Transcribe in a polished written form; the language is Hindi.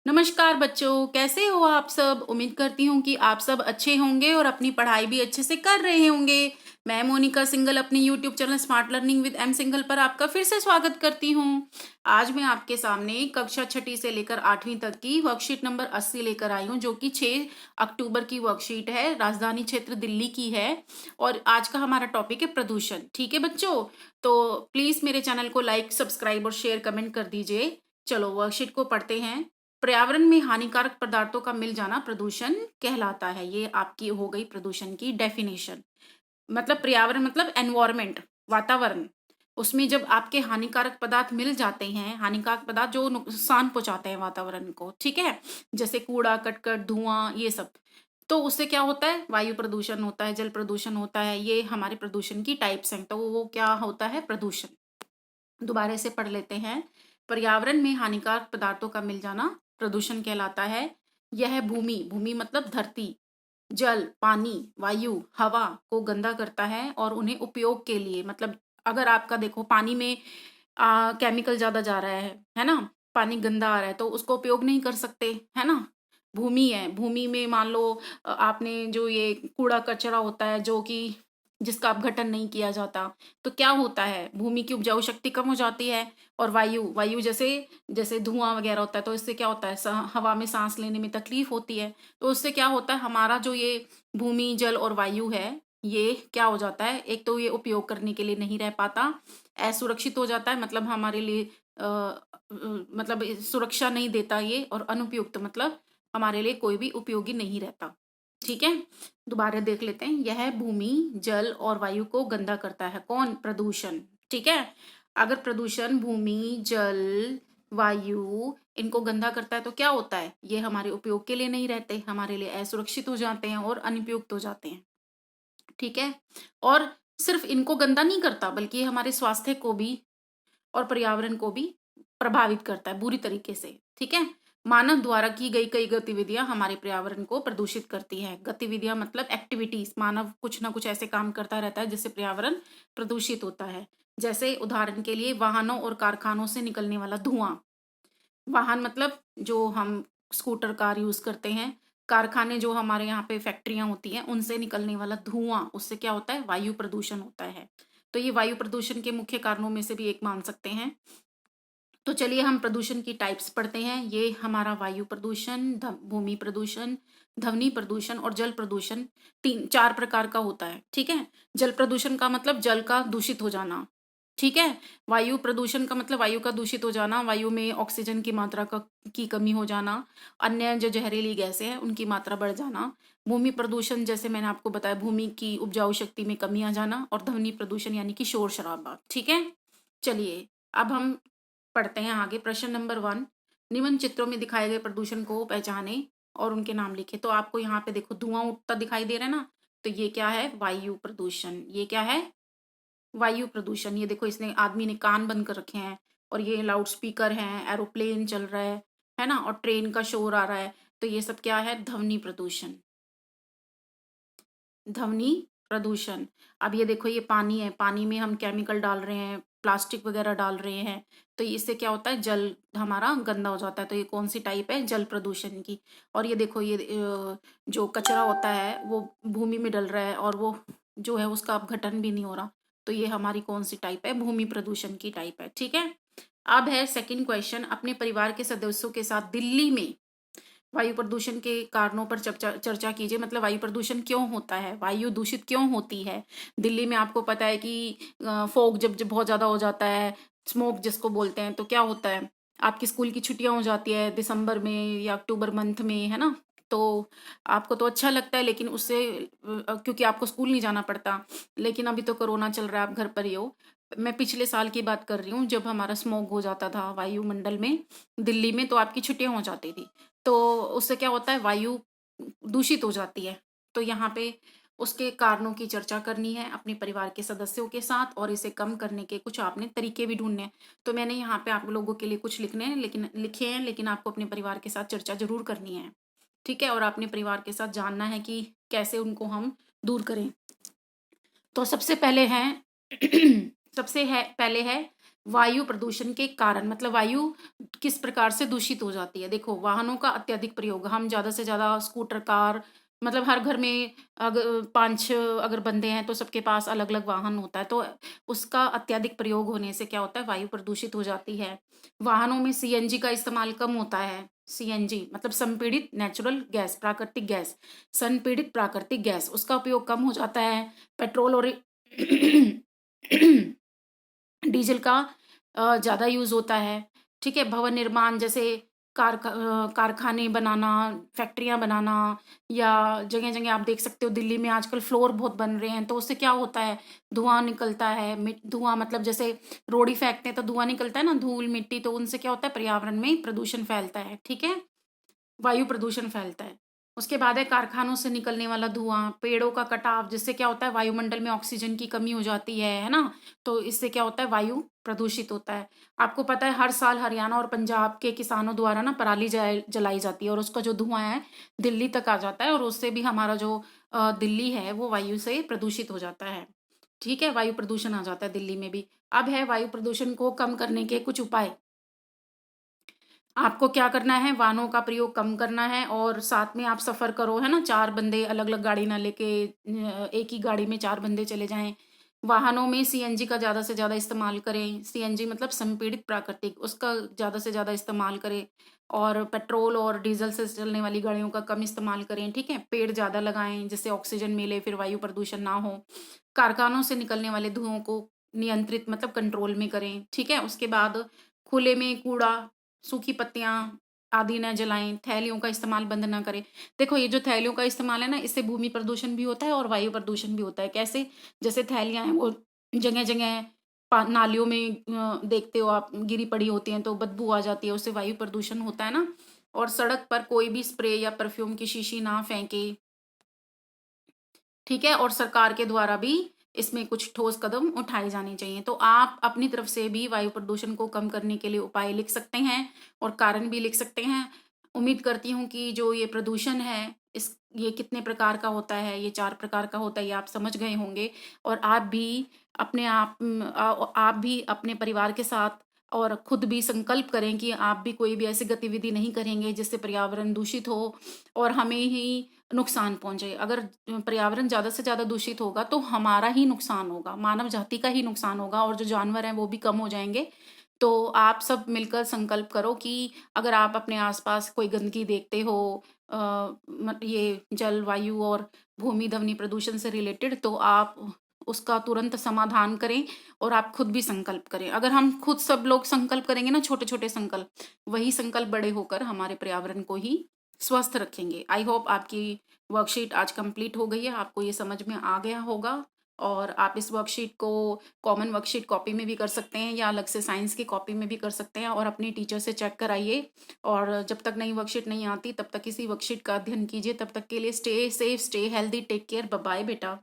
नमस्कार बच्चों, कैसे हो आप सब। उम्मीद करती हूँ कि आप सब अच्छे होंगे और अपनी पढ़ाई भी अच्छे से कर रहे होंगे। मैं मोनिका सिंगल अपने YouTube channel smart learning with am single पर आपका फिर से स्वागत करती हूँ। आज मैं आपके सामने कक्षा 6ठी से लेकर 8वीं तक की वर्कशीट नंबर 80 लेकर आई हूँ, जो कि 6 अक्टूबर की वर्कशीट है, राजधानी क्षेत्र दिल्ली की है। और आज का हमारा टॉपिक है प्रदूषण। ठीक है बच्चों, तो प्लीज मेरे चैनल को लाइक, सब्सक्राइब और शेयर कमेंट कर दीजिए। चलो वर्कशीट को पढ़ते हैं। पर्यावरण में हानिकारक पदार्थों का मिल जाना प्रदूषण कहलाता है। ये आपकी हो गई प्रदूषण की डेफिनेशन। मतलब पर्यावरण मतलब एनवायरमेंट, वातावरण। उसमें जब आपके हानिकारक पदार्थ मिल जाते हैं, हानिकारक पदार्थ जो नुकसान पहुंचाते हैं वातावरण को, ठीक है, जैसे कूड़ा कटकट, धुआं, ये सब, तो उससे क्या होता है, वायु प्रदूषण होता है, जल प्रदूषण होता है। ये हमारे प्रदूषण की टाइप्स हैं। तो वो क्या होता है, प्रदूषण। दोबारा से पढ़ लेते हैं। पर्यावरण में हानिकारक पदार्थों का मिल जाना प्रदूषण कहलाता है। यह भूमि, भूमि मतलब धरती, जल, पानी, वायु, हवा को गंदा करता है और उन्हें उपयोग के लिए, मतलब अगर आपका देखो पानी में केमिकल ज्यादा जा रहा है ना, पानी गंदा आ रहा है, तो उसको उपयोग नहीं कर सकते, है ना। भूमि है, भूमि में मान लो आपने जो ये कूड़ा कचरा होता है, जो कि जिसका अपघटन नहीं किया जाता, तो क्या होता है, भूमि की उपजाऊ शक्ति कम हो जाती है। और वायु, वायु जैसे जैसे धुआं वगैरह होता है, तो इससे क्या होता है, हवा में सांस लेने में तकलीफ होती है। तो उससे क्या होता है, हमारा जो ये भूमि, जल और वायु है, ये क्या हो जाता है, एक तो ये उपयोग करने के लिए नहीं रह पाता, असुरक्षित हो जाता है, मतलब हमारे लिए मतलब सुरक्षा नहीं देता ये, और अनुपयुक्त मतलब हमारे लिए कोई भी उपयोगी नहीं रहता। ठीक है, दोबारा देख लेते हैं। यह भूमि, जल और वायु को गंदा करता है। कौन, प्रदूषण। ठीक है, अगर प्रदूषण भूमि, जल, वायु इनको गंदा करता है तो क्या होता है, ये हमारे उपयोग के लिए नहीं रहते, हमारे लिए असुरक्षित हो जाते हैं और अनुपयुक्त हो जाते हैं। ठीक है, और सिर्फ इनको गंदा नहीं करता, बल्कि ये हमारे स्वास्थ्य को भी और पर्यावरण को भी प्रभावित करता है बुरी तरीके से। ठीक है, मानव द्वारा की गई कई गतिविधियां हमारे पर्यावरण को प्रदूषित करती है। गतिविधियां मतलब एक्टिविटीज, मानव कुछ ना कुछ ऐसे काम करता रहता है जिससे पर्यावरण प्रदूषित होता है। जैसे उदाहरण के लिए वाहनों और कारखानों से निकलने वाला धुआं। वाहन मतलब जो हम स्कूटर, कार यूज करते हैं। कारखाने जो हमारे यहाँ पे फैक्ट्रियां होती हैं, उनसे निकलने वाला धुआं, उससे क्या होता है, वायु प्रदूषण होता है। तो ये वायु प्रदूषण के मुख्य कारणों में से भी एक मान सकते हैं। तो चलिए हम प्रदूषण की टाइप्स पढ़ते हैं। ये हमारा वायु प्रदूषण, भूमि प्रदूषण, ध्वनि प्रदूषण और जल प्रदूषण, 4 प्रकार का होता है। ठीक है, जल प्रदूषण का मतलब जल का दूषित हो जाना। ठीक है, वायु प्रदूषण का मतलब वायु का दूषित हो जाना, वायु में ऑक्सीजन की मात्रा की कमी हो जाना, अन्य जो जहरीली गैसें हैं उनकी मात्रा बढ़ जाना। भूमि प्रदूषण जैसे मैंने आपको बताया, भूमि की उपजाऊ शक्ति में कमी आ जाना। और ध्वनि प्रदूषण यानी कि शोर शराबा। ठीक है, चलिए अब हम पढ़ते हैं आगे। प्रश्न नंबर 1, निम्न चित्रों में दिखाए गए प्रदूषण को पहचाने और उनके नाम लिखे। तो आपको यहाँ पे देखो धुआं उठता दिखाई दे रहा है ना, तो ये क्या है, वायु प्रदूषण। ये क्या है, वायु प्रदूषण। ये देखो, इसने आदमी ने कान बंद कर रखे हैं, और ये लाउड स्पीकर है, एरोप्लेन चल रहा है ना, और ट्रेन का शोर आ रहा है। तो ये सब क्या है, ध्वनि प्रदूषण। ध्वनि प्रदूषण। अब ये देखो, ये पानी है, पानी में हम केमिकल डाल रहे हैं, प्लास्टिक वगैरह डाल रहे हैं, तो इससे क्या होता है, जल हमारा गंदा हो जाता है। तो ये कौन सी टाइप है, जल प्रदूषण की। और ये देखो, ये जो कचरा होता है वो भूमि में डल रहा है, और वो जो है उसका अपघटन भी नहीं हो रहा। तो ये हमारी कौन सी टाइप है, भूमि प्रदूषण की टाइप है। ठीक है, अब है सेकंड क्वेश्चन। अपने परिवार के सदस्यों के साथ दिल्ली में वायु प्रदूषण के कारणों पर चर्चा कीजिए। मतलब वायु प्रदूषण क्यों होता है, वायु दूषित क्यों होती है। दिल्ली में आपको पता है कि फॉग जब बहुत ज्यादा हो जाता है, स्मोक जिसको बोलते हैं, तो क्या होता है, आपकी स्कूल की छुट्टियां हो जाती है दिसंबर में या अक्टूबर मंथ में, है ना। तो आपको तो अच्छा लगता है, लेकिन उससे क्योंकि आपको स्कूल नहीं जाना पड़ता। लेकिन अभी तो कोरोना चल रहा है, आप घर पर ही हो। मैं पिछले साल की बात कर रही हूँ, जब हमारा स्मोक हो जाता था वायुमंडल में दिल्ली में, तो आपकी छुट्टियां हो जाती थी। तो उससे क्या होता है, वायु दूषित हो जाती है। तो यहाँ पे उसके कारणों की चर्चा करनी है अपने परिवार के सदस्यों के साथ, और इसे कम करने के कुछ आपने तरीके भी ढूंढने हैं। तो मैंने यहाँ पे आप लोगों के लिए कुछ लिखे हैं, लेकिन आपको अपने परिवार के साथ चर्चा जरूर करनी है। ठीक है, और अपने परिवार के साथ जानना है कि कैसे उनको हम दूर करें। तो सबसे पहले है सबसे है पहले है वायु प्रदूषण के कारण मतलब वायु किस प्रकार से दूषित हो जाती है। देखो, वाहनों का अत्यधिक प्रयोग, हम ज़्यादा से ज़्यादा स्कूटर, कार, मतलब हर घर में अगर 5-6 अगर बंदे हैं तो सबके पास अलग-अलग वाहन होता है, तो उसका अत्यधिक प्रयोग होने से क्या होता है, वायु प्रदूषित हो जाती है। वाहनों में सीएनजी का इस्तेमाल कम होता है। सीएनजी मतलब संपीड़ित नेचुरल गैस, प्राकृतिक गैस, संपीड़ित प्राकृतिक गैस, उसका उपयोग कम हो जाता है। पेट्रोल और डीज़ल का ज़्यादा यूज़ होता है, ठीक है? भवन निर्माण जैसे कारखाने बनाना, फैक्ट्रियाँ बनाना, या जगह-जगह आप देख सकते हो दिल्ली में आजकल फ्लोर बहुत बन रहे हैं, तो उससे क्या होता है, धुआँ निकलता है। धुआँ मतलब जैसे रोड़ी फेंकते हैं तो धुआँ निकलता है ना, धूल, मिट्टी, तो उनसे क्या होता है, पर्यावरण में प्रदूषण फैलता है, ठीक है? वायु प्रदूषण फैलता है। उसके बाद है कारखानों से निकलने वाला धुआँ, पेड़ों का कटाव, जिससे क्या होता है, वायुमंडल में ऑक्सीजन की कमी हो जाती है ना? तो इससे क्या होता है, वायु प्रदूषित होता है। आपको पता है हर साल हरियाणा और पंजाब के किसानों द्वारा ना पराली जलाई जाती है, और उसका जो धुआँ है दिल्ली तक आ जाता है, और उससे भी हमारा जो दिल्ली है वो वायु से प्रदूषित हो जाता है। ठीक है? वायु प्रदूषण आ जाता है दिल्ली में भी। अब है वायु प्रदूषण को कम करने के कुछ उपाय। आपको क्या करना है, वाहनों का प्रयोग कम करना है, और साथ में आप सफ़र करो, है ना? 4 बंदे अलग-अलग गाड़ी ना लेके एक ही गाड़ी में 4 बंदे चले जाएँ। वाहनों में सीएनजी का ज़्यादा से ज़्यादा इस्तेमाल करें। सीएनजी मतलब संपीड़ित प्राकृतिक, उसका ज़्यादा से ज़्यादा इस्तेमाल करें, और पेट्रोल और डीज़ल से चलने वाली गाड़ियों का कम इस्तेमाल करें, ठीक है? पेड़ ज़्यादा लगाएँ, जिससे ऑक्सीजन मिले, फिर वायु प्रदूषण ना हो। कारखानों से निकलने वाले धुओं को नियंत्रित मतलब कंट्रोल में करें, ठीक है? उसके बाद खुले में कूड़ा, सूखी पत्तियाँ आदि ना जलाएँ, थैलियों का इस्तेमाल बंद ना करें। देखो, ये जो थैलियों का इस्तेमाल है ना, इससे भूमि प्रदूषण भी होता है और वायु प्रदूषण भी होता है। कैसे? जैसे थैलियाँ हैं वो जगह-जगह नालियों में देखते हो आप गिरी पड़ी होती हैं, तो बदबू आ जाती है, उससे वायु प्रदूषण होता है ना। और सड़क पर कोई भी स्प्रे या परफ्यूम की शीशी ना फेंके, ठीक है? और सरकार के द्वारा भी इसमें कुछ ठोस कदम उठाए जाने चाहिए। तो आप अपनी तरफ से भी वायु प्रदूषण को कम करने के लिए उपाय लिख सकते हैं, और कारण भी लिख सकते हैं। उम्मीद करती हूँ कि जो ये प्रदूषण है, ये कितने प्रकार का होता है, ये 4 प्रकार का होता है, ये आप समझ गए होंगे। और आप भी आप भी अपने परिवार के साथ और खुद भी संकल्प करें कि आप भी कोई भी ऐसी गतिविधि नहीं करेंगे जिससे पर्यावरण दूषित हो और हमें ही नुकसान पहुँचे। अगर पर्यावरण ज़्यादा से ज़्यादा दूषित होगा तो हमारा ही नुकसान होगा, मानव जाति का ही नुकसान होगा, और जो जानवर हैं वो भी कम हो जाएँगे। तो आप सब मिलकर संकल्प करो कि अगर आप अपने आस-पास कोई गंदगी देखते हो, अ, मत ये जल, वायु और भूमि ध्वनि प्रदूषण से रिलेटेड, तो आप उसका तुरंत समाधान करें, और आप खुद भी संकल्प करें। अगर हम खुद सब लोग संकल्प करेंगे ना, छोटे-छोटे संकल्प, वही संकल्प बड़े होकर हमारे पर्यावरण को ही स्वस्थ रखेंगे। आई होप आपकी वर्कशीट आज कंप्लीट हो गई है, आपको ये समझ में आ गया होगा, और आप इस वर्कशीट को कॉमन वर्कशीट कॉपी में भी कर सकते हैं, या अलग से साइंस की कॉपी में भी कर सकते हैं, और अपने टीचर से चेक कराइए। और जब तक नई वर्कशीट नहीं आती तब तक इसी वर्कशीट का अध्ययन कीजिए। तब तक के लिए stay safe, stay healthy, take care, bye bye बेटा।